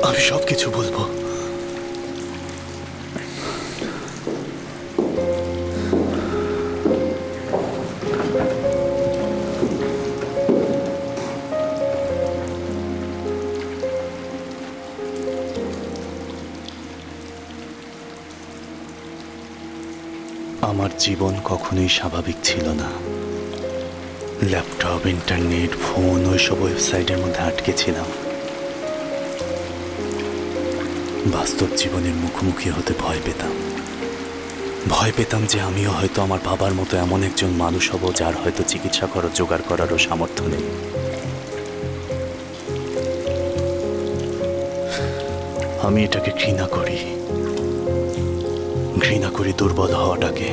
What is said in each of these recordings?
আমি সবকিছু বলবো। আমার জীবন কখনোই স্বাভাবিক ছিল না। ল্যাপটপ, ইন্টারনেট, ফোন, ওইসব ওয়েবসাইটের মধ্যে আটকে ছিলাম। বাস্তব জীবনের মুখোমুখি হতে ভয় পেতাম। ভয় পেতাম যে আমিও হয়তো আমার বাবার মতো এমন একজন মানুষ হব যার হয়তো চিকিৎসা খরচ জোগাড় করারও সামর্থ্য নেই। আমি এটাকে ঘৃণা করি, ঘৃণা করি দুর্বল হওয়াটাকে।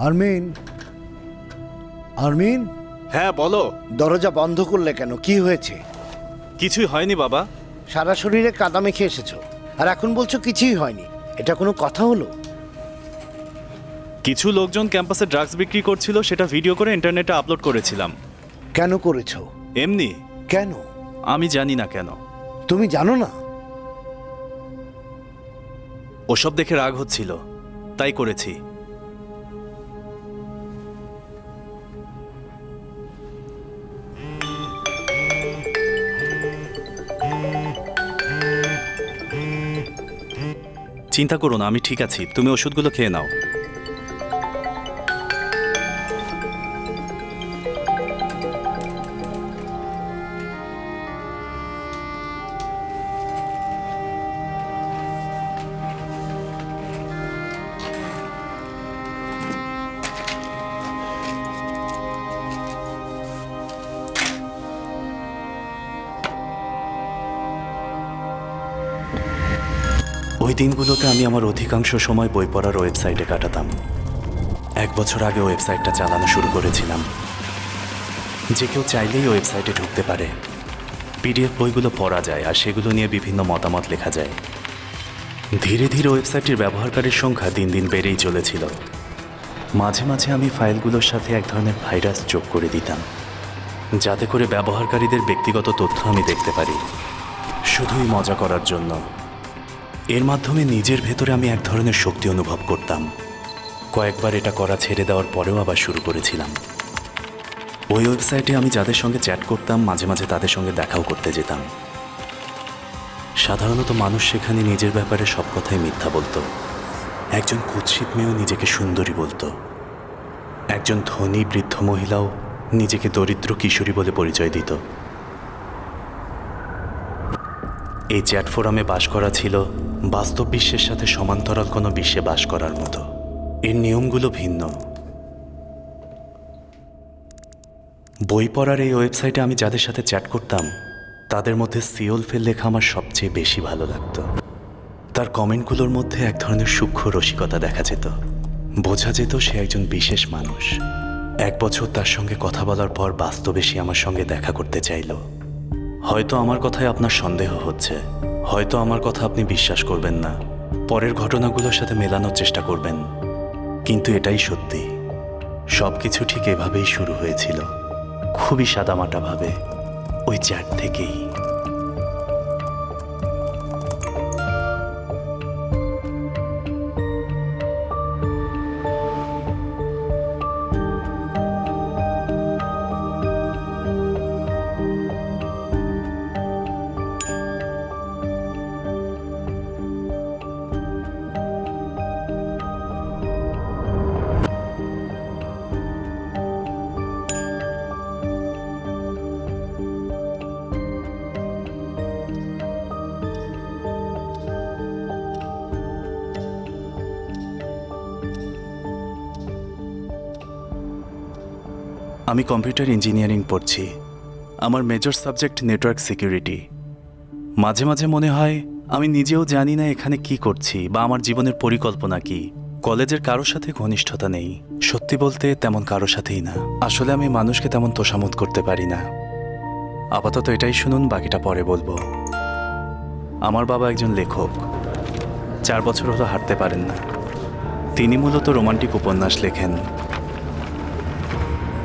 আরমিন, আরমিন, হ্যাঁ বলো। দরজা বন্ধ করলে কেন? কি হয়েছে? কিছুই হয়নি বাবা। সারা শরীরে কাদা মেখে এসেছো আর এখন বলছো কিছুই হয়নি। এটা কোনো কথা হলো? কিছু লোকজন ক্যাম্পাসে ড্রাগস বিক্রি করছিল, সেটা ভিডিও করে ইন্টারনেটে আপলোড করেছিলাম। কেন করেছো? এমনি। কেন? আমি জানি না কেন। তুমি জানো না? ওসব দেখে রাগ হচ্ছিল, তাই করেছি। চিন্তা করো না, আমি ঠিক আছি। তুমি ওষুধগুলো খেয়ে নাও। ওই দিনগুলোতে আমি আমার অধিকাংশ সময় বই পড়ার ওয়েবসাইটে কাটাতাম। 1 বছর আগে ওয়েবসাইটটা চালানো শুরু করেছিলাম। যে কেউ চাইলেই ওয়েবসাইটে ঢুকতে পারে। পিডিএফ বইগুলো পড়া যায় আর সেগুলো নিয়ে বিভিন্ন মতামত লেখা যায়। ধীরে ধীরে ওয়েবসাইটের ব্যবহারকারীর সংখ্যা দিন দিন বেড়েই চলেছিল। মাঝে মাঝে আমি ফাইলগুলোর সাথে এক ধরনের ভাইরাস যোগ করে দিতাম, যাতে করে ব্যবহারকারীদের ব্যক্তিগত তথ্য আমি দেখতে পারি, শুধুই মজা করার জন্য। এর মাধ্যমে নিজের ভেতরে আমি এক ধরনের শক্তি অনুভব করতাম। কয়েকবার এটা করা ছেড়ে দেওয়ার পরেও আবার শুরু করেছিলাম। ওই ওয়েবসাইটে আমি যাদের সঙ্গে চ্যাট করতাম, মাঝে মাঝে তাদের সঙ্গে দেখাও করতে যেতাম। সাধারণত মানুষ সেখানে নিজের ব্যাপারে সব কথাই মিথ্যা বলতো। একজন কুৎসিত মেয়েও নিজেকে সুন্দরী বলতো। একজন ধনী বৃদ্ধ মহিলাও নিজেকে দরিদ্র কিশোরী বলে পরিচয় দিত। এই চ্যাট ফোরামে বাস করা ছিল বাস্তব বিশ্বের সাথে সমান্তরাল কোনো বিশ্বে বাস করার মতো। এর নিয়মগুলো ভিন্ন। বই পড়ার এই ওয়েবসাইটে আমি যাদের সাথে চ্যাট করতাম, তাদের মধ্যে সিওলফের লেখা আমার সবচেয়ে বেশি ভালো লাগতো। তার কমেন্টগুলোর মধ্যে এক ধরনের সূক্ষ্ম রসিকতা দেখা যেত। বোঝা যেত সে একজন বিশেষ মানুষ। 1 বছর তার সঙ্গে কথা বলার পর বাস্তবে সে আমার সঙ্গে দেখা করতে চাইল। হয়তো আমার কথায় আপনার সন্দেহ হচ্ছে, হয়তো আমার কথা আপনি বিশ্বাস করবেন না, পরের ঘটনাগুলোর সাথে মেলানোর চেষ্টা করবেন, কিন্তু এটাই সত্যি। সবকিছু ঠিক এভাবেই শুরু হয়েছিল, খুবই সাদামাটাভাবে, ওই চ্যাট থেকেই। আমি কম্পিউটার ইঞ্জিনিয়ারিং পড়ছি। আমার মেজর সাবজেক্ট নেটওয়ার্ক সিকিউরিটি। মাঝে মাঝে মনে হয় আমি নিজেও জানি না এখানে কি করছি বা আমার জীবনের পরিকল্পনা কি। কলেজের কারোর সাথে ঘনিষ্ঠতা নেই, সত্যি বলতে তেমন কারোর সাথেই না। আসলে আমি মানুষকে তেমন তোষামোদ করতে পারি না। আপাতত এটাই শুনুন, বাকিটা পরে বলবো। আমার বাবা একজন লেখক, 4 বছর হলো হাঁটতে পারেন না। তিনি মূলত রোমান্টিক উপন্যাস লেখেন,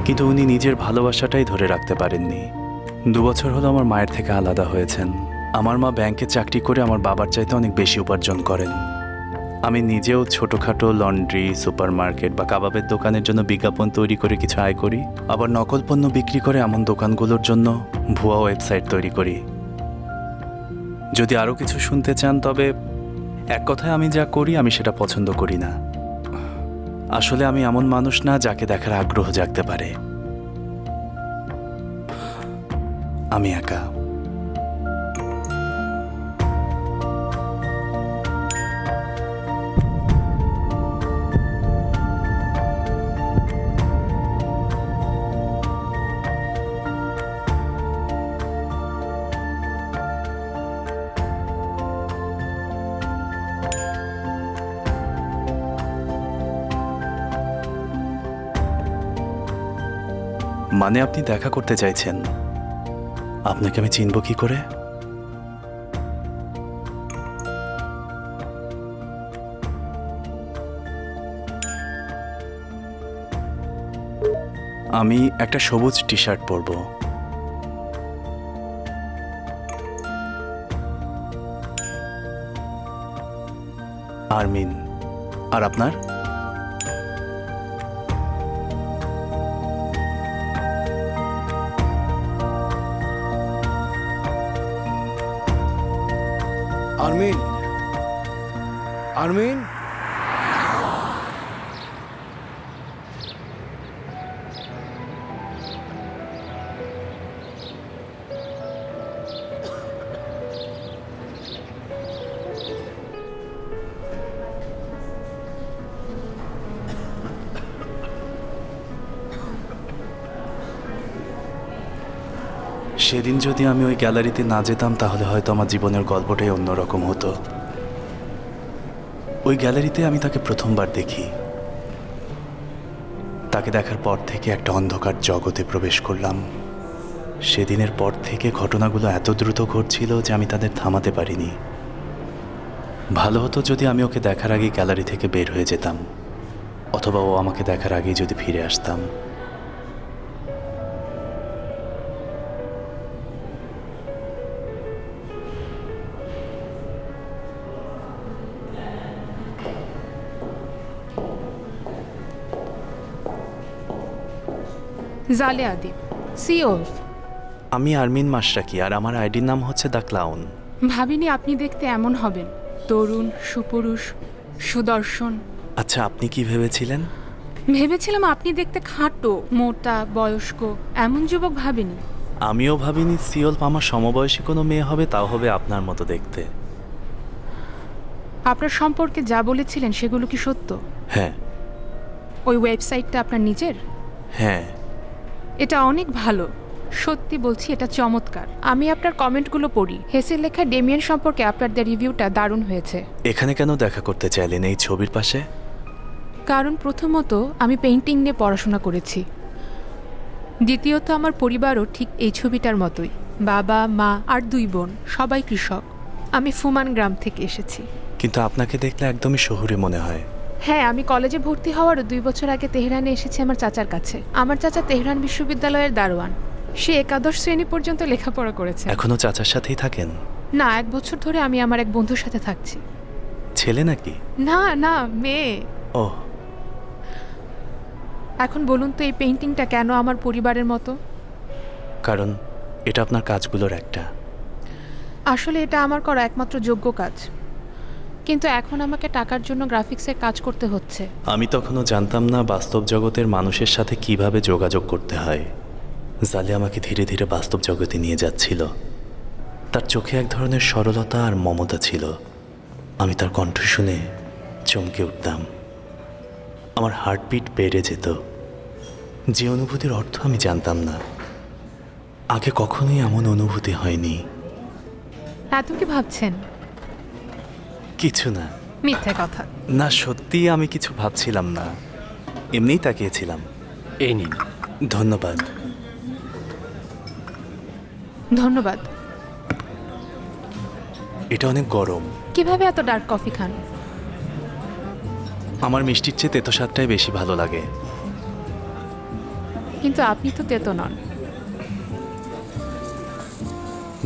কিন্তু উনি নিজের ভালোবাসাটাই ধরে রাখতে পারেননি। 2 বছর হলো আমার মায়ের থেকে আলাদা হয়েছেন। আমার মা ব্যাংকে চাকরি করে আমার বাবার চাইতে অনেক বেশি উপার্জন করেন। আমি নিজেও ছোটোখাটো লন্ড্রি, সুপারমার্কেট বা কাবাবের দোকানের জন্য বিজ্ঞাপন তৈরি করে কিছু আয় করি। আবার নকল পণ্য বিক্রি করে এমন দোকানগুলোর জন্য ভুয়া ওয়েবসাইট তৈরি করি। যদি আরও কিছু শুনতে চান, তবে এক কথায় আমি যা করি আমি সেটা পছন্দ করি না। আসলে আমি এমন মানুষ না যাকে দেখার আগ্রহ জাগতে পারে। আমি একা। মানে আপনি দেখা করতে চাইছেন? আপনাকে আমি চিনব কি করে? আমি একটা সবুজ টি শার্ট পরব। আরমিন। আর আপনার? আরমিন, আরমিন, সেদিন যদি আমি ওই গ্যালারিতে না যেতাম তাহলে হয়তো আমার জীবনের গল্পটাই অন্যরকম হতো। ওই গ্যালারিতে আমি তাকে প্রথমবার দেখি। তাকে দেখার পর থেকে একটা অন্ধকার জগতে প্রবেশ করলাম। সেদিনের পর থেকে ঘটনাগুলো এত দ্রুত ঘটছিল যে আমি তাদের থামাতে পারিনি। ভালো হতো যদি আমি ওকে দেখার আগেই গ্যালারি থেকে বের হয়ে যেতাম, অথবা ও আমাকে দেখার আগেই যদি ফিরে আসতাম। জালে আদিব, সি ওলফ। আমি আরমিন মাশরাকি, আর আমার আইডির নাম হচ্ছে দ্য ক্লাউন। ভাবিনি আপনি দেখতে এমন হবেন। তরুণ, সুপুরুষ, সুদর্শন। আচ্ছা, আপনি কি ভেবেছিলেন? ভেবেছিলাম আপনি দেখতে খাটো, মোটা, বয়স্ক, এমন যুবক ভাবিনি। আমিও ভাবিনি সিওলফ আমার সমবয়সী কোনো মেয়ে হবে, তাও হবে আপনার মতো দেখতে। আপনার সম্পর্কে যা বলেছিলেন সেগুলো কি সত্য? হ্যাঁ। ওই ওয়েবসাইটটা আপনার নিজের? হ্যাঁ। এটা অনেক ভালো, সত্যি বলছি, এটা চমৎকার। আমি আপনার কমেন্টগুলো পড়ি। হেসের লেখা ডেমিয়ান সম্পর্কে আপনার রিভিউটা দারুণ হয়েছে। এখানে কেন দেখা করতে চাইলেন এই ছবির পাশে? কারণ প্রথমত আমি পেইন্টিং নিয়ে পড়াশোনা করেছি, দ্বিতীয়ত আমার পরিবারও ঠিক এই ছবিটার মতোই। বাবা, মা আর 2 বোন, সবাই কৃষক। আমি ফুমান গ্রাম থেকে এসেছি। কিন্তু আপনাকে দেখলে একদমই শহুরে মনে হয়। হ্যাঁ, আমি কলেজে ভর্তি হওয়ার 2 বছর আগে তেহরানে এসেছি আমার চাচার কাছে। আমার চাচা তেহরান বিশ্ববিদ্যালয়ের দারোয়ান। সে 11 শ্রেণী পর্যন্ত লেখাপড়া করেছে। এখনো চাচার সাথেই থাকেন? না, 1 বছর ধরে আমি আমার এক বন্ধুর সাথে থাকছি। ছেলে নাকি? না না, মেয়ে। ও। এখন বলুন তো, এই পেইন্টিংটা কেন আমার পরিবারের মতো? কারণ এটা আপনার কাজগুলোর একটা। আসলে এটা আমার করা একমাত্র যোগ্য কাজ, কিন্তু এখন আমাকে টাকার জন্য গ্রাফিক্সের কাজ করতে হচ্ছে। আমি তখনও জানতাম না বাস্তব জগতের মানুষের সাথে কিভাবে যোগাযোগ করতে হয়। জালে আমাকে ধীরে ধীরে বাস্তব জগতে নিয়ে যাচ্ছিল। তার চোখে এক ধরনের সরলতা আর মমতা ছিল। আমি তার কণ্ঠ শুনে চমকে উঠতাম। আমার হার্টবিট বেড়ে যেত। যে অনুভূতির অর্থ আমি জানতাম না। আগে কখনোই এমন অনুভূতি হয়নি। এত কি ভাবছেন? কিছু না। মিথ্যে কথা। না, সত্যি আমি কিছু ভাবছিলাম না, এমনিই তাকিয়েছিলাম। এই নিন। ধন্যবাদ। ধন্যবাদ। এটা অনেক গরম। কিভাবে এত ডার্ক কফি খান? আমার মিষ্টির চেয়ে তেতো স্বাদটাই বেশি ভালো লাগে। কিন্তু আপনি তো তেতো নন।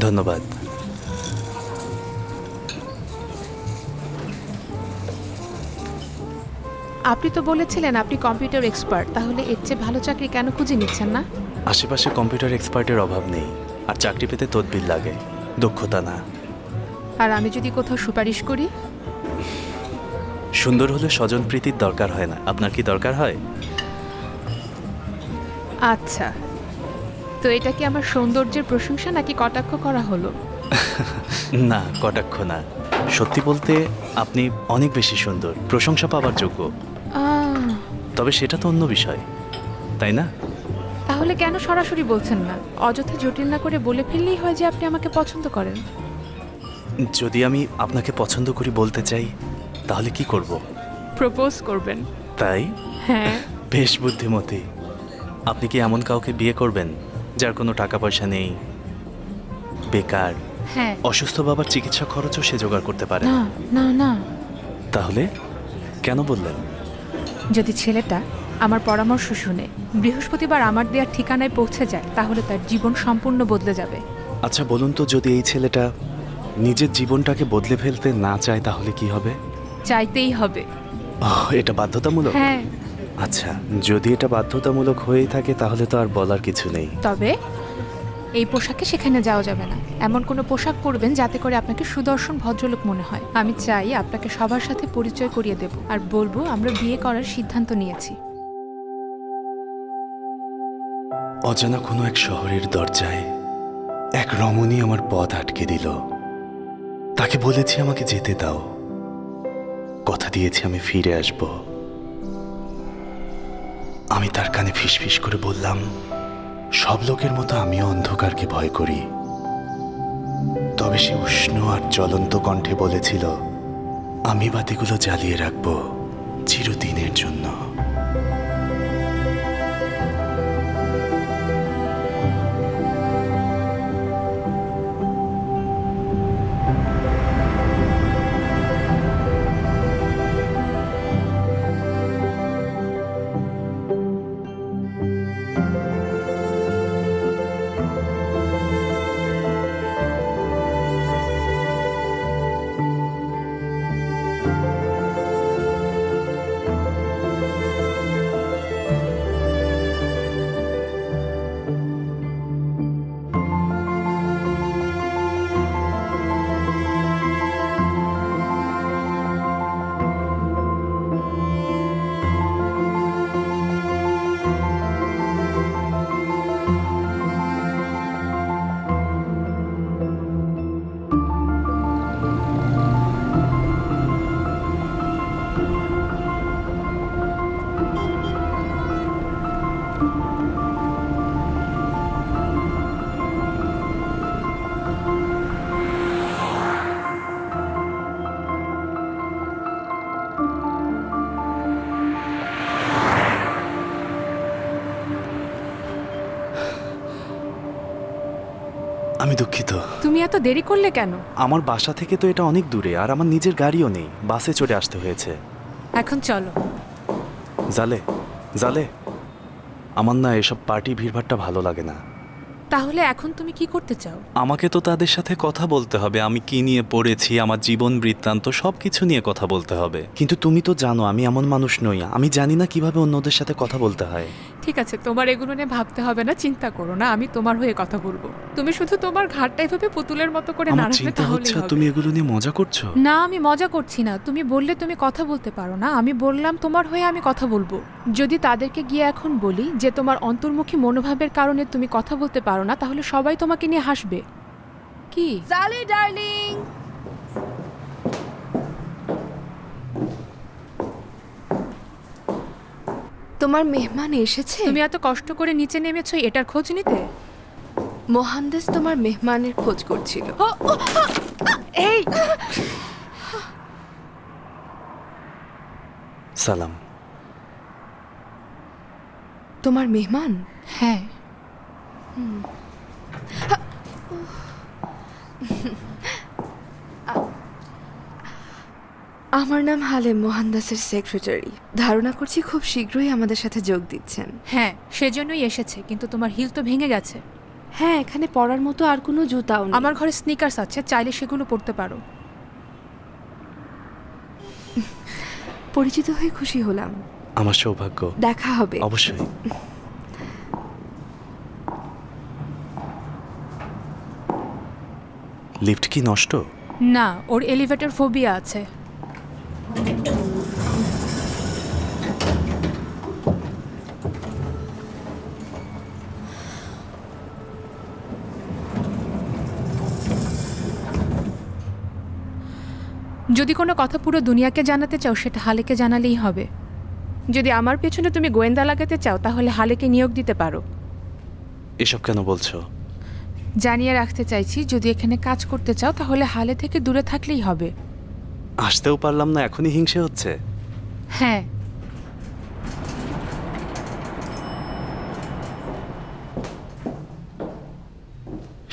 ধন্যবাদ। আপনি তো বলেছিলেন আপনি কম্পিউটার এক্সপার্ট, তাহলে এর চেয়ে ভালো চাকরি কেন খুঁজে নিচ্ছেন না? আশেপাশে কম্পিউটার এক্সপার্টের অভাব নেই, আর চাকরি পেতে তদবির লাগে, দক্ষতা না। আর আমি যদি কোথাও সুপারিশ করি? সুন্দর হলে স্বজনপ্রীতির দরকার হয় না। আপনার কি দরকার হয়? আচ্ছা, তো এটা কি আমার সৌন্দর্যের প্রশংসা নাকি কটাক্ষ করা হলো? না, কটাক্ষ না। সত্যি বলতে আপনি অনেক বেশি সুন্দর, প্রশংসা পাওয়ার যোগ্য। আহ, তবে সেটা তো অন্য বিষয়, তাই না? তাহলে কেন সরাসরি বলছেন না? অযথা জটিল না করে বলে ফেললেই হয় যে আপনি আমাকে পছন্দ করেন। যদি আমি আপনাকে পছন্দ করি বলতে চাই, তাহলে কি করব? প্রপোজ করবেন। তাই? হ্যাঁ। বেশ বুদ্ধিমতী। আপনি কি এমন কাউকে বিয়ে করবেন যার কোনো টাকা পয়সা নেই, বেকার, হ্যাঁ। অসুস্থ বাবার চিকিৎসা খরচও সে জোগাড় করতে পারে না না? না না। তাহলে কেন বললেন? যদি ছেলেটা আমার পরামর্শ শুনে বৃহস্পতিবার আমার দেওয়ার ঠিকানায় পৌঁছে যায়, তাহলে তার জীবন সম্পূর্ণ বদলে যাবে। আচ্ছা বলুন তো, যদি এই ছেলেটা নিজের জীবনটাকে বদলে ফেলতে না চায় তাহলে কি হবে? চাইতেই হবে। এটা বাধ্যতামূলক? হ্যাঁ। আচ্ছা, যদি এটা বাধ্যতামূলক হয়েই থাকে তাহলে তো আর বলার কিছু নেই। তবে এই পোশাকে সেখানে যাওয়া যাবে না। এমন কোনো পোশাক পরবেন যাতে করে আপনাকে সুদর্শন ভদ্রলোক মনে হয়। আমি চাই আপনাকে সবার সাথে পরিচয় করিয়ে দেব, আর বলবো আমরা বিয়ে করার সিদ্ধান্ত নিয়েছি। অজানা কোনো এক শহরের দরজায় এক রমণী আমার পথ আটকে দিল। তাকে বলেছি আমাকে যেতে দাও, কথা দিয়েছি আমি ফিরে আসব। আমি তার কানে ফিসফিস করে বললাম, সব লোকের মতো আমিও অন্ধকারকে ভয় করি। তবে সে উষ্ণ আর জ্বলন্ত কণ্ঠে বলেছিল, আমি বাতিগুলো জ্বালিয়ে রাখবো চিরদিনের জন্য। আমি দুঃখিত। তুমি এত দেরি করলে কেন? আমার বাসা থেকে তো এটা অনেক দূরে, আর আমার নিজের গাড়িও নেই, বাসে চড়ে আসতে হয়েছে। এখন চলো। জালে জালে আমার না এসব পার্টি ভিড়ভাট্টা ভালো লাগে না। তাহলে এখন তুমি কি করতে চাও? আমাকে তো তাদের সাথে কথা বলতে হবে, আমি কি নিয়ে পড়েছি, আমার জীবন বৃত্তান্ত সব কিছু নিয়ে কথা বলতে হবে। কিন্তু তুমি তো জানো আমি এমন মানুষ নই, আমি জানি না কিভাবে অন্যদের সাথে কথা বলতে হয়। ঠিক আছে, তোমার এগুলো নিয়ে ভাবতে হবে না, চিন্তা করো না, আমি তোমার হয়ে কথা বলবো। তুমি শুধু তোমার ঘাড়টা এভাবে পুতুলের মতো করে আমার নাড়াবে, চিন্তা তাহলেই হচ্ছে হবে। তুমি এগুলো নিয়ে মজা করছো। না, আমি মজা করছি না। তুমি বললে তুমি কথা বলতে পারো না, আমি বললাম তোমার হয়ে আমি কথা বলবো। যদি তাদেরকে গিয়ে এখন বলি যে তোমার অন্তর্মুখী মনোভাবের কারণে তুমি কথা বলতে পারো না, তাহলে সবাই তোমাকে নিয়ে হাসবে। কি সালি ডার্লিং, তোমার মেহমান এসেছে? তুমি এত কষ্ট করে নিচে নেমেছো এটার খোঁজ নিতে? মোহান্দেস তোমার মেহমানের খোঁজ করছিল। এই সালাম। তোমার মেহমান? হ্যাঁ, আমার নাম হালেম, মোহান্দাসের সেক্রেটারি। ধারণা করছি খুব শীঘ্রই আমাদের সাথে যোগ দিচ্ছেন। হ্যাঁ সেজন্যই এসেছে, কিন্তু তোমার হিল তো ভেঙে গেছে। হ্যাঁ, এখানে পরার মতো আর কোনো জুতাও নেই। আমার ঘরে স্নিকার্স আছে, চাইলে সেগুলো পরতে পারো। পরিচিত হয়ে খুশি হলাম। আমার সৌভাগ্য। দেখা হবে। অবশ্যই। লিফট কি নষ্ট? না, ওর এলিভেটর ফোবিয়া আছে। যদি কোনো কথা পুরো দুনিয়াকে জানাতে চাও সেটা হালেকে জানালেই হবে। যদি আমার পেছনে তুমি গোয়েন্দা লাগাতে চাও তাহলে হালেকে নিয়োগ দিতে পারো। এসব কেন বলছো? জানিয়ে রাখতে চাইছি, যদি এখানে কাজ করতে চাও তাহলে হালে থেকে দূরে থাকলেই হবে। আসতেও পারলাম না, এখনই হিংসে হচ্ছে। হ্যাঁ,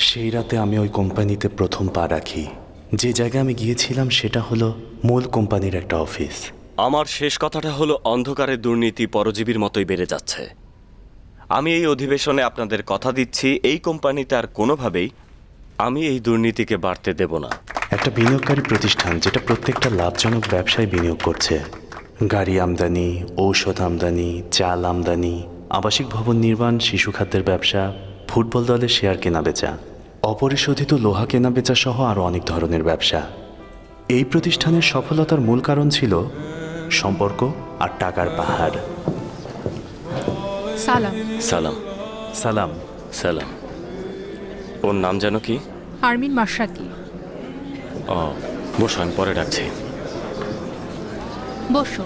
সেই রাতে আমি ওই কোম্পানিতে প্রথম পা রাখি। যে জায়গায় আমি গিয়েছিলাম সেটা হলো মূল কোম্পানির একটা অফিস। আমার শেষ কথাটা হলো অন্ধকারের দুর্নীতি পরজীবীর মতোই বেড়ে যাচ্ছে। আমি এই অধিবেশনে আপনাদের কথা দিচ্ছি, এই কোম্পানিতে আর কোনোভাবেই আমি এই দুর্নীতিকে বাড়তে দেব না। একটা বিনিয়োগকারী প্রতিষ্ঠান যেটা প্রত্যেকটা লাভজনক ব্যবসায় বিনিয়োগ করছে। গাড়ি আমদানি, ঔষধ আমদানি, চাল আমদানি, আবাসিক ভবন নির্মাণ, শিশু খাদ্যের ব্যবসা, ফুটবল দলের শেয়ার কেনাবেচা, অপরিশোধিত লোহা কেনাবেচা সহ আরও অনেক ধরনের ব্যবসা। এই প্রতিষ্ঠানের সফলতার মূল কারণ ছিল সম্পর্ক আর টাকার পাহাড়। সালাম। সালাম। সালাম। সালাম। ওর নাম যেন কি? আরমিন মাশরাকি। ও, বসো, আমি পরে ডাকছি। বসো।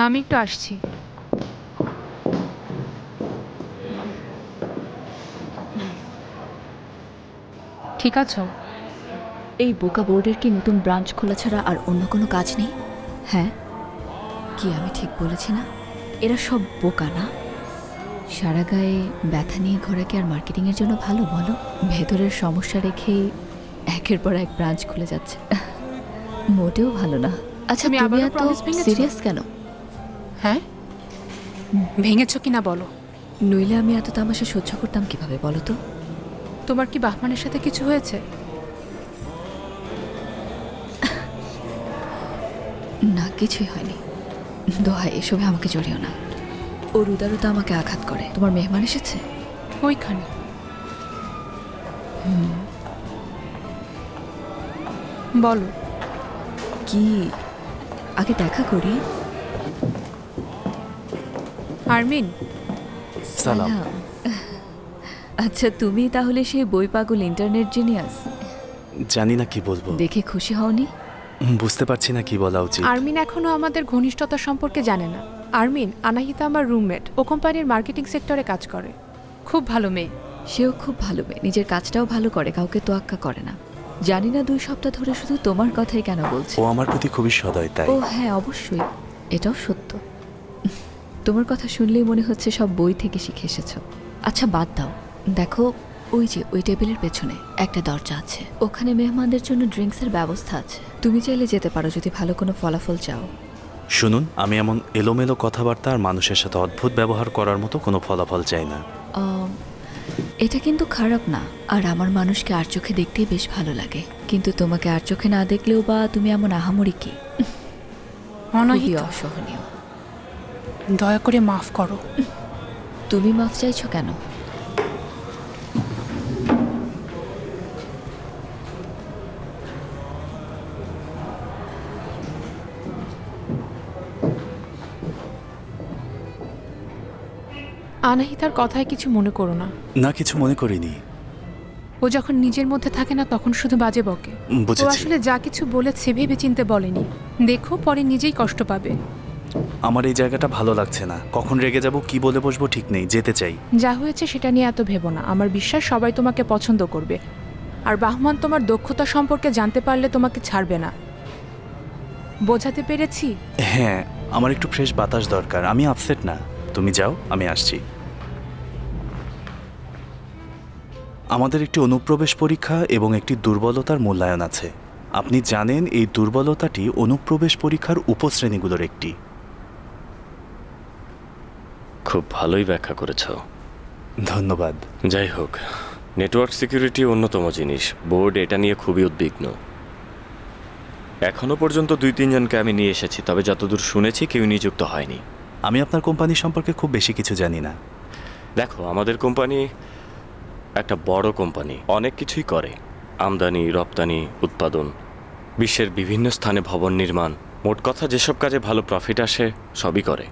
আমি একটু আসছি। ঠিক আছে। এই বোকা বোর্ডের কি নতুন ব্রাঞ্চ খোলা ছাড়া আর অন্য কোনো কাজ নেই? হ্যাঁ, কি আমি ঠিক বলেছি না? এরা সব বোকা না? সারা গায়ে ব্যথা নিয়ে ঘোরা কি আর মার্কেটিংয়ের জন্য ভালো বলো? ভেতরের সমস্যা রেখে একের পর এক ব্রাঞ্চ খুলে যাচ্ছে, মোটেও ভালো না। আচ্ছা, তুমি তুমি আবারও এত promise ভেঙেছো? সিরিয়াস কেন? হ্যাঁ, ভেঙেছো কিনা বলো। নইলে আমি এত তামাশা সহ্য করতাম কিভাবে বলো তো? তোমার কি বাহমানের সাথে কিছু হয়েছে? না, কিছুই হয়নি। দোহাই, এসবে আমাকে জড়িও না। ওর উদারতা আমাকে আঘাত করে। তোমার মেহমান এসেছে? ওইখানে। বলো। কি, আগে দেখা করি। আরমিন। সালাম। আচ্ছা, তুমি তাহলে সেই বই পাগল ইন্টারনেট জিনিয়াস? জানি না কি বলবো। দেখে খুশি হওনি? বুঝতে পারছি না কি বলা উচিত। আরমিন এখনো আমাদের ঘনিষ্ঠতা সম্পর্কে জানে না। আরমিন, আনাহিতা আমার রুমমেট, ও কোম্পানির মার্কেটিং সেক্টরে কাজ করে। খুব ভালো মেয়ে। সেও খুব ভালো মেয়ে, নিজের কাজটাও ভালো করে, কাউকে তোয়াক্কা করে না। জানি না 2 সপ্তাহ ধরে শুধু তোমার কথাই কেন বলছে। ও আমার প্রতি খুবই সদয়, তাই। ও হ্যাঁ, অবশ্যই, এটাও সত্য। তোমার কথা শুনলেই মনে হচ্ছে সব বই থেকে শিখে এসেছো। আচ্ছা বাদ দাও, দেখো ওই যে ওই টেবিলের পেছনে একটা দরজা আছে, ওখানে মেহমানদের জন্য ড্রিঙ্কসের ব্যবস্থা আছে। তুমি চাইলে যেতে পারো যদি ভালো কোনো ফলাফল চাও। শুনুন, আমি এমন এলোমেলো কথাবার্তা আর মানুষের সাথে অদ্ভুত ব্যবহার করার মতো কোনো ফলাফল চাই না। এটা কিন্তু খারাপ না, আর আমার মানুষকে আর চোখে দেখতেই বেশ ভালো লাগে। কিন্তু তোমাকে আর চোখে না দেখলেও বা তুমি এমন আহামরি কি? খুবই অসহনীয়। দয়া করে মাফ করো। তুমি মাফ চাইছো কেন? আনাহিতার কথায় কিছু মনে করো না। না, কিছু মনে করিনি। ও যখন নিজের মধ্যে থাকে না তখন শুধু বাজে বকে। ও বুঝেছি। আসলে যা কিছু বলেছে ভেবে চিনতে বলেনি। দেখো পরে নিজেই কষ্ট পাবে। আমার এই জায়গাটা ভালো লাগছে না। কখন রেগে যাব, কি বলে বসবো ঠিক নেই। যেতে চাই। যা হয়েছে সেটা নিয়ে এত ভেবো না। আমার বিশ্বাস সবাই তোমাকে পছন্দ করবে। আর বাহমান তোমার দক্ষতা সম্পর্কে জানতে পারলে তোমাকে ছাড়বে না। বোঝাতে পেরেছি? হ্যাঁ, আমার একটু ফ্রেশ বাতাস দরকার। আমি আপসেট না। তুমি যাও, আমি আসছি। আমাদের একটি অনুপ্রবেশ পরীক্ষা এবং একটি দুর্বলতার মূল্যায়ন আছে। আপনি জানেন এই দুর্বলতাটি অনুপ্রবেশ পরীক্ষার উপশ্রেণীগুলোর একটি। খুব ভালোই ব্যাখ্যা করেছ। ধন্যবাদ। যাই হোক, নেটওয়ার্ক সিকিউরিটি অন্যতম জিনিস। বোর্ড এটা নিয়ে খুবই উদ্বিগ্ন। এখনো পর্যন্ত 2-3 জনকে আমি নিয়ে এসেছি, তবে যতদূর শুনেছি কেউ নিযুক্ত হয়নি। আমি আপনার কোম্পানি সম্পর্কে খুব বেশি কিছু জানি না। দেখো, আমাদের কোম্পানি একটা বড় কোম্পানি, অনেক কিছুই করে। আমদানি, রপ্তানি, উৎপাদন, বিশ্বের বিভিন্ন স্থানে ভবন নির্মাণ, মোট কথা যেসব কাজে ভালো প্রফিট আসে সবই করে।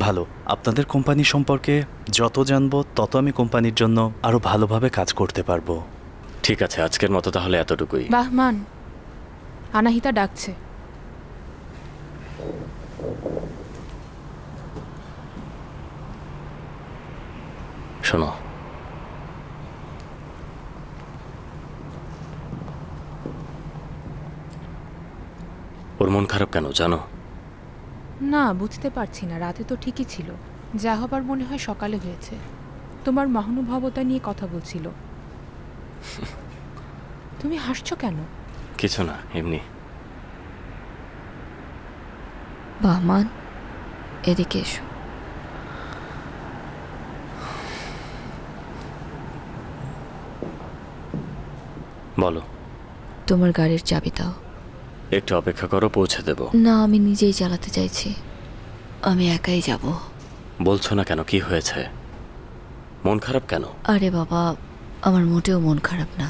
ভালো। আপনাদের কোম্পানি সম্পর্কে যত জানবো তত আমি কোম্পানির জন্য আরো ভালোভাবে কাজ করতে পারবো। ঠিক আছে, আজকের মতো তাহলে এতটুকুই। বাহমান, আনাহিতা ডাকছে। শোনো, ওর মন খারাপ কেন জানো? না, বুঝতে পারছি না। রাতে তো ঠিকই ছিল। যা হবার মনে হয় সকালে হয়েছে। তোমার মহানুভবতা নিয়ে কথা বলছিল। তুমি হাসছো কেন? কিছু না, এমনি। বাহমান, এদিকে এসো। বলো। তোমার গাড়ির চাবি দাও। একটু অপেক্ষা করো, পৌঁছে দেব। না, আমি নিজেই চালাতে চাইছি। আমি একাই যাব। বলছো না কেন? কি হয়েছে? মন খারাপ কেন? আরে বাবা, আমার মোটেও মন খারাপ না।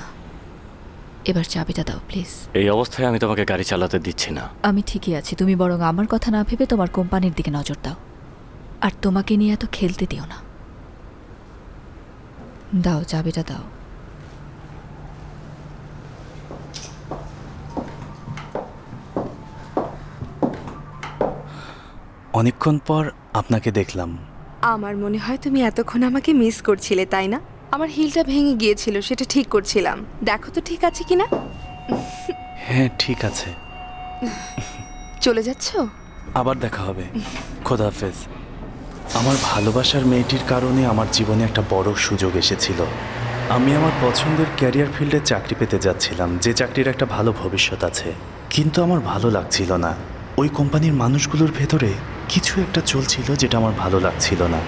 এবার চাবিটা দাও প্লিজ। এই অবস্থায় আমি তোমাকে গাড়ি চালাতে দিচ্ছি না। আমি ঠিকই আছি। তুমি বরং আমার কথা না ভেবে তোমার কোম্পানির দিকে নজর দাও। আর তোমাকে নিয়ে এত খেলতে দিও না। দাও, চাবিটা দাও। অনেকক্ষণ পর আপনাকে দেখলাম। আমার মনে হয় তুমি এতক্ষণ আমাকে মিস করছিলে, তাই না? আমার হিলটা ভেঙে গিয়েছিল, সেটা ঠিক করছিলাম। দেখো তো ঠিক আছে কিনা। হ্যাঁ, ঠিক আছে। চলে যাচ্ছ? আবার দেখা হবে। খোদাহাফেজ। আমার ভালোবাসার মেয়েটির কারণে আমার জীবনে একটা বড় সুযোগ এসেছিল। আমি আমার পছন্দের ক্যারিয়ার ফিল্ডে চাকরি পেতে যাচ্ছিলাম, যে চাকরির একটা ভালো ভবিষ্যৎ আছে। কিন্তু আমার ভালো লাগছিল না। ওই কোম্পানির মানুষগুলোর ভেতরে কিছু একটা চলছিল যেটা আমার ভালো লাগছিল না।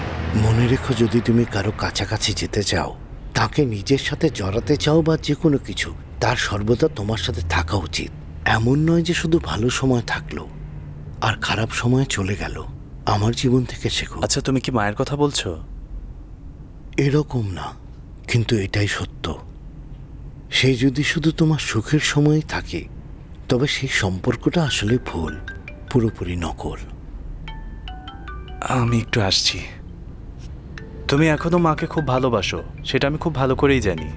মনে রেখো, যদি তুমি কারো কাছাকাছি যেতে চাও, তাকে নিজের সাথে জড়াতে চাও বা যে কোনো কিছু, তার সর্বদা তোমার সাথে থাকা উচিত। এমন নয় যে শুধু ভালো সময় থাকলো আর খারাপ সময় চলে গেল। আমার জীবন থেকে শেখো। আচ্ছা, তুমি কি মায়ের কথা বলছো? এরকম না, কিন্তু এটাই সত্য। সে যদি শুধু তোমার সুখের সময়ই থাকে, তবে সেই সম্পর্কটা আসলে ভুল, পুরোপুরি নকল। আমি একটু আসছি। তুমি এখনো মাকে খুব ভালোবাসো, সেটা আমি খুব ভালো করেই জানি।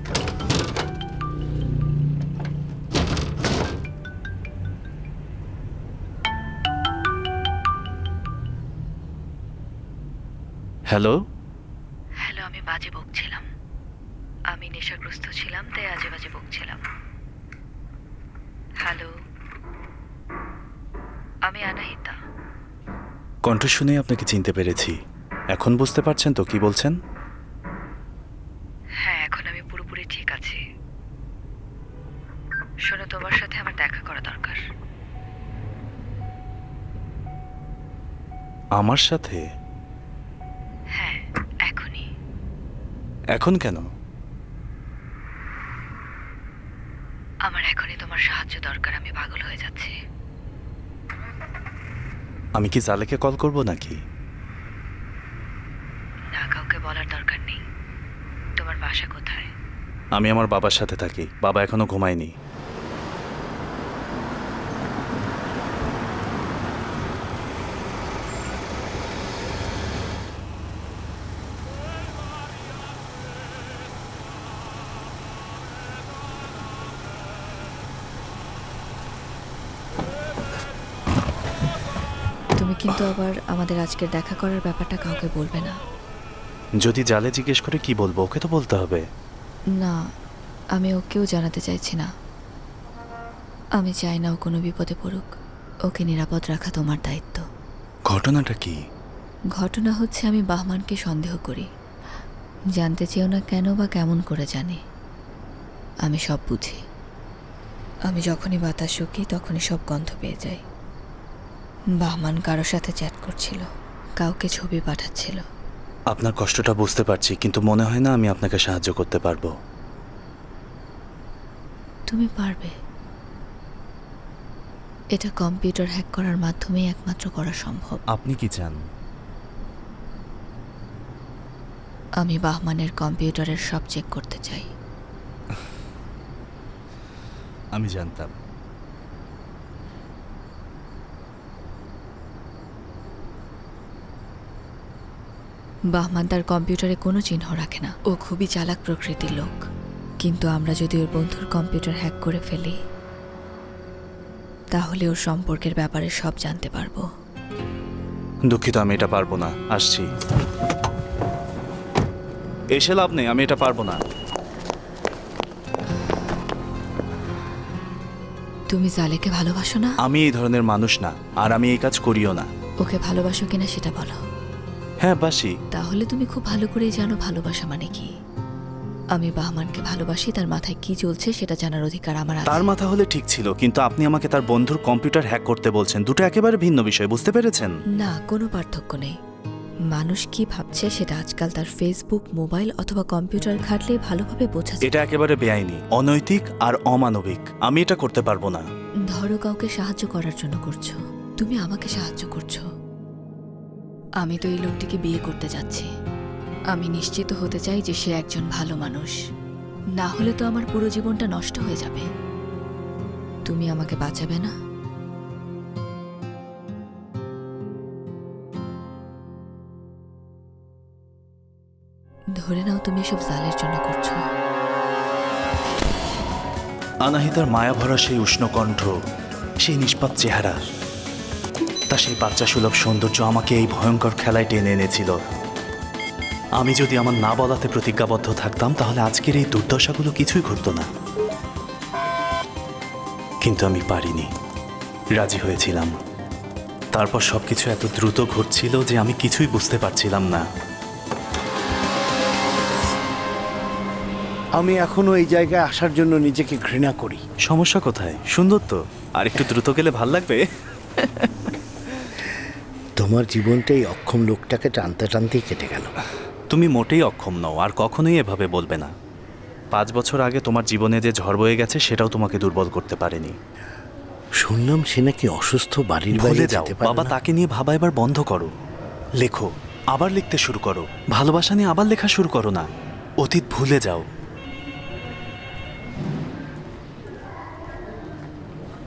হ্যালো। হ্যালো, আমি বাজে বকছিলাম। আমি নেশাগ্রস্ত ছিলাম, তাই আজে বাজে বকছিলাম। হ্যালো, আমি আনাহিতা। কণ্ঠ শুনেই আপনাকে চিনতে পেরেছি। এখন বুঝতে পারছেন তো কি বলছেন? হ্যাঁ, এখন আমি পুরোপুরি ঠিক আছি। শোনো, তোমার সাথে আমার দেখা করা দরকার। আমার সাথে? হ্যাঁ, এখনই। এখন কেন? আমার এখনই তোমার সাহায্য দরকার। আমি পাগল হয়ে যাচ্ছি। আমি কি জালেকে কল করব নাকি? না, কাউকে বলার দরকার নেই। তোমার বাসা কোথায়? আমি আমার বাবার সাথে থাকি। বাবা এখনো ঘুমায়নি। তুমি কিন্তু আবার আমাদের আজকের দেখা করার ব্যাপারটা কাউকে বলবে না। যদি জালে জিজ্ঞেস করে কি বলবো? ওকে তো বলতে হবে। না, আমি ওকেও জানাতে চাইছি না। আমি চাই না ও কোনো বিপদে পড়ুক। ওকে নিরাপদ রাখা তোমার দায়িত্ব। ঘটনাটা কি? ঘটনা হচ্ছে আমি বাহমানকে সন্দেহ করি। জানতে চেয়েও না কেন বা কেমন করে জানি। আমি সব বুঝি। আমি যখনই বাতাস শুকি তখনই সব গন্ধ পেয়ে যাই। বাহমান কারোর সাথে চ্যাট করছিল, কাউকে ছবি পাঠাচ্ছিল। আপনার কষ্টটা বুঝতে পারছি, কিন্তু মনে হয় না আমি আপনাকে সাহায্য করতে পারবো। তুমি পারবে। এটা কম্পিউটার হ্যাক করার মাধ্যমেই একমাত্র করা সম্ভব। আপনি কি চান? আমি বাহমানের কম্পিউটারের সব চেক করতে চাই। আমি জানতাম। বাহমান তার কম্পিউটারে কোনো চিহ্ন রাখে না। ও খুবই চালাক প্রকৃতির লোক। কিন্তু আমরা যদি ওর বন্ধুর কম্পিউটার হ্যাক করে ফেলি, তাহলে ওর সম্পর্কের ব্যাপারে সব জানতে পারবো। দুঃখিত, আমি এটা পারবো না। আসছি। এসে লাভ নেই, আমি এটা পারবো না। তুমি জালেকে ভালোবাসো না? আমি এই ধরনের মানুষ না, আর আমি এই কাজ করিও না। ওকে ভালোবাসো কিনা সেটা বলো। হ্যাঁ, বাসি। তাহলে তুমি খুব ভালো করেই জানো ভালোবাসা মানে কি। আমি বাহমানকে ভালোবাসি, তার মাথায় কি চলছে সেটা জানার অধিকার আমার আছে। তার মাথা হলে ঠিক ছিল, কিন্তু আপনি আমাকে তার বন্ধুর কম্পিউটার হ্যাক করতে বলছেন। দুটো একেবারে ভিন্ন বিষয়, বুঝতে পেরেছেন? না, কোনো পার্থক্য নেই। মানুষ কি ভাবছে সেটা আজকাল তার ফেসবুক, মোবাইল অথবা কম্পিউটার ঘাটলেই ভালোভাবে বোঝা যায়। এটা একেবারে বেআইনি, অনৈতিক আর অমানবিক। আমি এটা করতে পারবো না। ধরো কাউকে সাহায্য করার জন্য করছো, তুমি আমাকে সাহায্য করছো। আমি তো এই লোকটিকে বিয়ে করতে যাচ্ছি। আমি নিশ্চিত হতে চাই যে সে একজন ভালো মানুষ। না হলে তো আমার পুরো জীবনটা নষ্ট হয়ে যাবে। তুমি আমাকে বাঁচাবে না? ধরে নাও তুমি এসব জালের জন্য করছো। আনাহিতার মায়া ভরা সেই উষ্ণ কণ্ঠ, সেই নিষ্পাপ চেহারা, তা সেই বাচ্চা সুলভ সৌন্দর্য আমাকে এই ভয়ঙ্কর খেলায় টেনে এনেছিল। আমি যদি আমার না বলাতে প্রতিজ্ঞাবদ্ধ থাকতাম, তাহলে আজকের এই দুর্দশাগুলো কিছুই ঘটতো না। কিন্তু আমি পারিনি, রাজি হয়েছিলাম। তারপর সবকিছু এত দ্রুত ঘটছিল যে আমি কিছুই বুঝতে পারছিলাম না। আমি এখনো এই জায়গায় আসার জন্য নিজেকে ঘৃণা করি। সমস্যা কোথায়? সুন্দর তো, আর একটু দ্রুত গেলে ভাল লাগবে। তোমার জীবনটা এই অক্ষম লোকটাকে টানতে টানতেই কেটে গেল। তুমি মোটেই অক্ষম নও, আর কখনোই এভাবে বলবে না। 5 বছর আগে তোমার জীবনে যে ঝড় বয়ে গেছে সেটাও তোমাকে দুর্বল করতে পারেনি। শুনলাম সে নাকি অসুস্থ, বাড়ির বাইরে ভুলে যাও যেতে পারে বাবা, না। তাকে নিয়ে ভাবা এবার বন্ধ করো। লেখো, আবার লিখতে শুরু করো। ভালোবাসা নিয়ে আবার লেখা শুরু করো না। অতীত ভুলে যাও।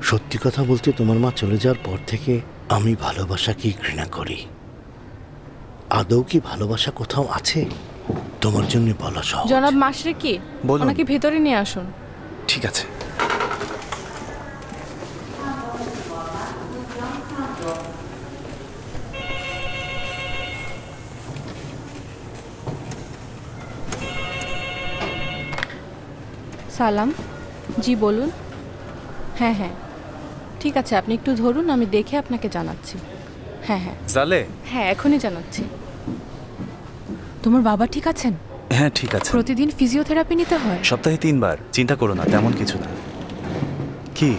সত্যি কথা বলতে, তোমার মা চলে যাওয়ার পর থেকে আমি ভালোবাসাকেই ঘৃণা করি। আদৌ কি ভালোবাসা কোথাও আছে? তোমার জন্য বলা সহজ। জনাব মাশরিকি, বলুন। ওনাকে ভেতরে নিয়ে আসুন। ঠিক আছে। সালাম। জি বলুন। হ্যাঁ হ্যাঁ, ঠিক আছে, আপনি একটু ধরুন, আমি দেখে আপনাকে জানাচ্ছি। হ্যাঁ হ্যাঁ জালে? হ্যাঁ, এখনই জানাচ্ছি। তোমার বাবা ঠিক আছেন? হ্যাঁ, ঠিক আছে। প্রতিদিন ফিজিওথেরাপি নিতে হয়? সপ্তাহে 3 বার। চিন্তা করো না, তেমন কিছু না। কি?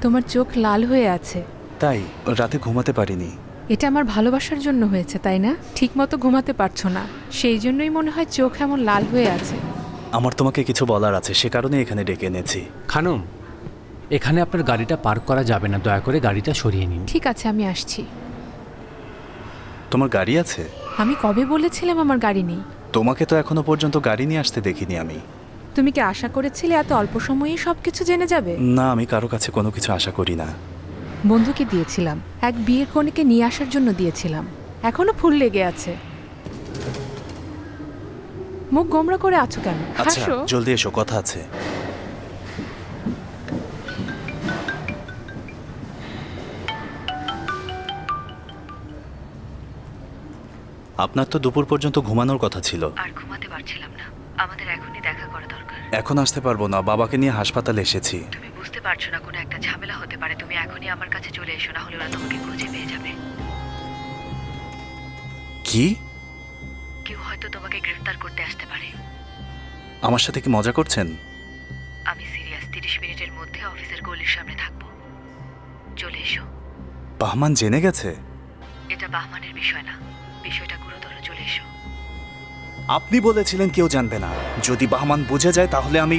তোমার চোখ লাল হয়ে আছে। তাই রাতে ঘুমাতে পারিনি। এটা আমার ভালোবাসার জন্য হয়েছে, তাই না? ঠিক মতো ঘুমাতে পারছো না, সেই জন্যই মনে হয় চোখ এমন লাল হয়ে আছে। আমার তোমাকে কিছু বলার আছে, সে কারণে এখানে ডেকে এনেছি। খানম, এখানে আপনার গাড়িটা পার্ক করা যাবে না, দয়া করে গাড়িটা সরিয়ে নিন। ঠিক আছে, আমি আসছি। তোমার গাড়ি আছে? আমি কবে বলেছিলাম আমার গাড়ি নেই? তোমাকে তো এখনো পর্যন্ত গাড়ি নিয়ে আসতে দেখিনি আমি। তুমি কি আশা করেছিলে এত অল্প সময়েই সবকিছু জেনে যাবে? না, আমি কারো কাছে কোনো কিছু আশা করি না। বন্ধুকে দিয়েছিলাম, এক বিয়ের কনেকে নিয়ে আসার জন্য দিয়েছিলাম, এখনো ফুল লেগে আছে। মুখ গোমরা করে আছো কেন? আচ্ছা, হাসো। জলদি এসো, কথা আছে। আপনার তো দুপুর পর্যন্ত ঘুমানোর কথা ছিল। আর ঘুমাতে পারছিলাম না। আমাদের এখনই দেখা করা দরকার। এখন আসতে পারবো না, বাবাকে নিয়ে হাসপাতালে এসেছি। তুমি বুঝতে পারছো না, কোনো একটা ঝামেলা হতে পারে। তুমি এখনই আমার কাছে চলে এসো, না হলে ওরা তোমাকে খুঁজে পেয়ে যাবে। কি? কেউ হয়তো তোমাকে গ্রেফতার করতে আসতে পারে। আমার সাথে কি মজা করছেন? আমি সিরিয়াস। 30 মিনিটের মধ্যে অফিসের গলির সামনে থাকবো। চলে এসো। বাহমান জেনে গেছে? এটা বাহমানের বিষয় না, বিষয়টা গুরুতর। চলে এসো। আপনি বলেছিলেন কেউ জানবে না। যদি বাহমান বুঝে যায় তাহলে আমি...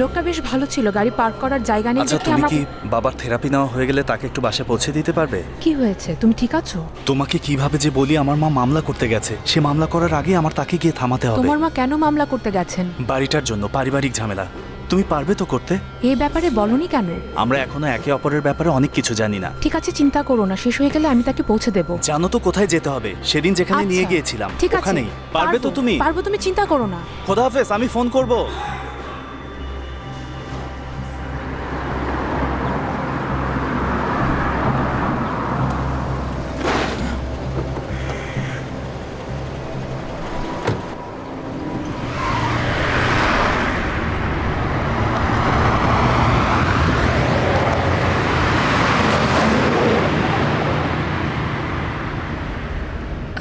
লোকটা বেশ ভালো ছিল, গাড়ি পার্ক করার জায়গা নেই আচ্ছা, দেখে তুমি আমার... কি বাবার থেরাপি নেওয়া হয়ে গেলে তাকে একটু বাসায় পৌঁছে দিতে পারবে? কি হয়েছে? তুমি ঠিক আছো? তোমাকে কিভাবে যে বলি, আমার মা মামলা করতে গেছে। সে মামলা করার আগে আমার তাকে গিয়ে থামাতে হবে। তোমার মা কেন মামলা করতে গেছেন? বাড়িটার জন্য, পারিবারিক ঝামেলা। তুমি পারবে তো করতে? এই ব্যাপারে বলনি কেন? আমরা এখনো একে অপরের ব্যাপারে অনেক কিছু জানি না। ঠিক আছে, চিন্তা করো না, শেষ হয়ে গেলে আমি তাকে পৌঁছে দেব। জানো তো কোথায় যেতে হবে? সেদিন যেখানে নিয়ে আচ্ছা, গিয়েছিলাম ঠিক আছে, ওখানেই। পারবে তো তুমি? পারবো, তুমি চিন্তা করো না। খোদা হাফেজ, আমি ফোন করব।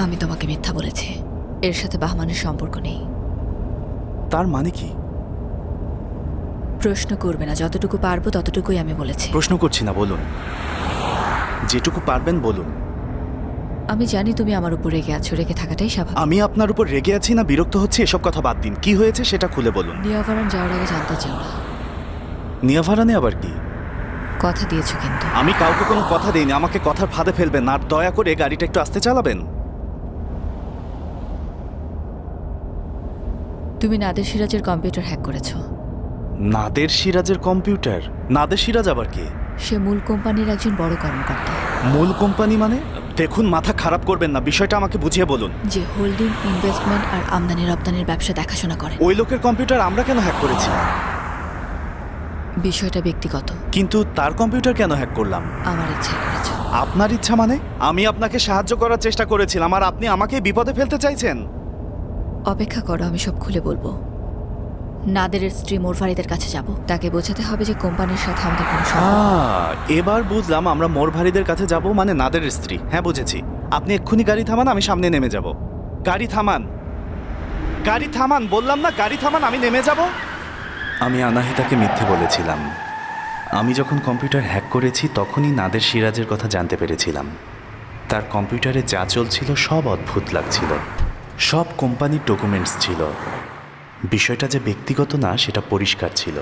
আমি তোমাকে মিথ্যা বলেছি। এর সাথে বাহমানের সম্পর্ক নেই। তার মানে কি? প্রশ্ন করবে না, যতটুকু পারবো ততটুকুই আমি বলেছি। প্রশ্ন করছি না, বলুন। যেটুকু পারবেন বলুন। আমি জানি তুমি আমার উপর রেগে আছো, রেগে থাকাটাই স্বাভাবিক। আমি আপনার উপর রেগে আছি না বিরক্ত হচ্ছে এসব কথা বাদ দিন। কি হয়েছে সেটা খুলে বলুন। নিয়াভারান যাওয়ার আগে জানতে চাও না। নিয়াভারানে আবার কি? কথা দিয়েছো কিন্তু। আমি কাউকে কোনো কথা দেইনি। আমাকে কথার ফাঁদে ফেলবেন না। আর দয়া করে গাড়িটা একটু আস্তে চালাবেন। তুমি নাদের সিরাজের কম্পিউটার হ্যাক করেছো। নাদের সিরাজের কম্পিউটার? নাদের সিরাজ আবার কি? সে মূল কোম্পানির একজন বড় কর্মকর্তা। মূল কোম্পানি মানে? দেখুন, মাথা খারাপ করবেন না, বিষয়টা আমাকে বুঝিয়ে বলুন। যে হোল্ডিং, ইনভেস্টমেন্ট আর আমদানি রপ্তানির ব্যবসা দেখাশোনা করে। ওই লোকের কম্পিউটার আমরা কেন হ্যাক করেছি? বিষয়টা ব্যক্তিগত। কিন্তু তার কম্পিউটার কেন হ্যাক করলাম? আমার ইচ্ছায় করেছো। আপনার ইচ্ছা মানে? আমি আপনাকে সাহায্য করার চেষ্টা করেছিলাম আর আপনি আমাকে বিপদে ফেলতে চাইছেন। অপেক্ষা করো, আমি সব খুলে বলবো। নাদেরের স্ত্রী মোরফারিদের কাছে যাব, তাকে বোঝাতে হবে যে কোম্পানির সাথে আমাদের কোনো সম্পর্ক। এবার বুঝলাম, আমরা মোরভারিদের কাছে যাব মানে নাদের স্ত্রী। হ্যাঁ, বুঝেছি। আপনি এক্ষুনি গাড়ি থামান, আমি সামনে নেমে যাব। গাড়ি থামান, গাড়ি থামান, বললাম না গাড়ি থামান, আমি নেমে যাব। আমি আনাহিতাকে মিথ্যে বলেছিলাম। আমি যখন কম্পিউটার হ্যাক করেছি তখনই নাদের সিরাজের কথা জানতে পেরেছিলাম। তার কম্পিউটারে যা চলছিল সব অদ্ভুত লাগছিল। সব কোম্পানির ডকুমেন্টস ছিল। বিষয়টা যে ব্যক্তিগত না সেটা পরিষ্কার ছিল।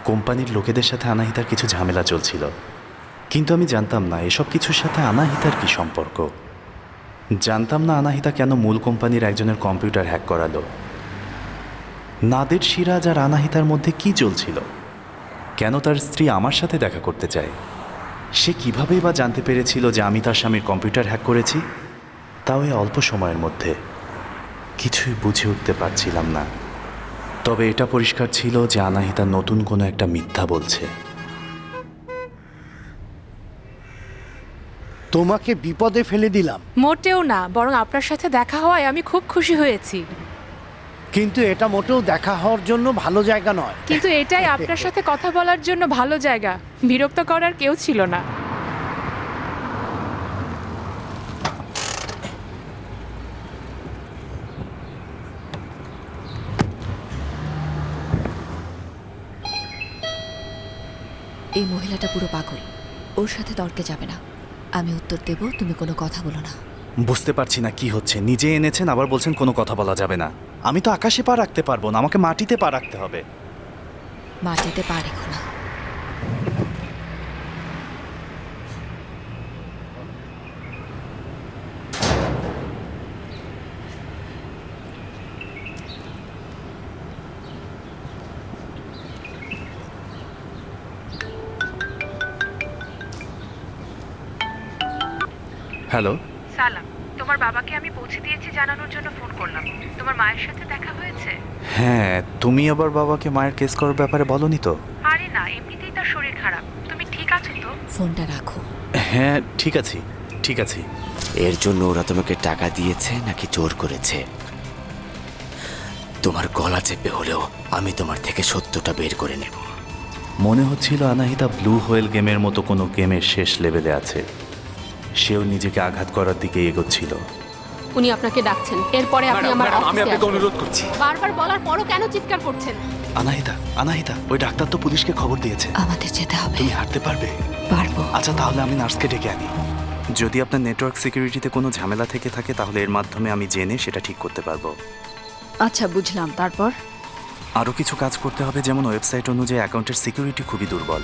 কোম্পানির লোকেদের সাথে আনাহিতার কিছু ঝামেলা চলছিল, কিন্তু আমি জানতাম না এসব কিছুর সাথে আনাহিতার কি সম্পর্ক। জানতাম না আনাহিতা কেন মূল কোম্পানির একজনের কম্পিউটার হ্যাক করালো। নাদের সিরাজ আর আনাহিতার মধ্যে কি চলছিল? কেন তার স্ত্রী আমার সাথে দেখা করতে চায়? সে কিভাবেই বা জানতে পেরেছিল যে আমি তার স্বামীর কম্পিউটার হ্যাক করেছি, তাও এই অল্প সময়ের মধ্যে? কিছুই বুঝে উঠতে পারছিলাম না। তবে এটা পরিষ্কার ছিল যে আনাহিতা নতুন কোনো একটা মিথ্যা বলছে। তোমাকে বিপদে ফেলে দিলাম, মোটেও না, বরং আপনার সাথে দেখা হওয়ায় আমি খুব খুশি হয়েছি। কিন্তু এটা মোটেও দেখা হওয়ার জন্য ভালো জায়গা নয়। কিন্তু এটাই আপনার সাথে কথা বলার জন্য ভালো জায়গা। বিরক্ত করার কেউ ছিল না। এই মহিলাটা পুরো পাগল, ওর সাথে তর্কে যাবে না। আমি উত্তর দেব, তুমি কোনো কথা বলো না। বুঝতে পারছি না কি হচ্ছে। নিজে এনেছেন আবার বলছেন কোনো কথা বলা যাবে না। আমি তো আকাশে পা রাখতে পারবো না, আমাকে মাটিতে পা রাখতে হবে। মাটিতে পা রেখো না। হ্যালো। সালাম, তোমার বাবাকে আমি পৌঁছে দিয়েছি জানানোর জন্য ফোন করলাম। তোমার মায়ের সাথে দেখা হয়েছে? হ্যাঁ, তুমি আবার বাবাকে মায়ের কেস করার ব্যাপারে বলনি তো? আরে না, এমনিতেই তার শরীর খারাপ। তুমি ঠিক আছো তো? ফোনটা রাখো। হ্যাঁ, ঠিক আছি, ঠিক আছি। এর জন্য ওরা তোমাকে টাকা দিয়েছে নাকি জোর করেছে? তোমার গলা চেপে হলেও আমি তোমার থেকে সত্যটা বের করে নেব। মনে হচ্ছিল আনাহিতা ব্লু হোয়েল গেমের মতো কোনো গেমের শেষ লেভেলে আছে। সেও নিজেকে আঘাত করার দিকে এগোচ্ছিল। উনি আপনাকে ডাকছেন, এরপরে আপনি আমার অফিসে আসবেন। অনুরোধ করছি। বারবার বলার পরও কেন চিৎকার করছেন? আনাহিতা, আনাহিতা, ওই ডাক্তার তো পুলিশকে খবর দিয়েছে। আমাদের যেতে হবে। তুমি হাঁটতে পারবে? পারবো। আচ্ছা, তাহলে আমি নার্সকে ডেকে আনি। যদি আপনার নেটওয়ার্ক সিকিউরিটিতে কোনো ঝামেলা থেকে থাকে তাহলে এর মাধ্যমে আমি জেনে সেটা ঠিক করতে পারবো। আচ্ছা, বুঝলাম। তারপর? আরও কিছু কাজ করতে হবে, যেমন ওয়েবসাইট অনুযায়ী অ্যাকাউন্টের সিকিউরিটি খুবই দুর্বল।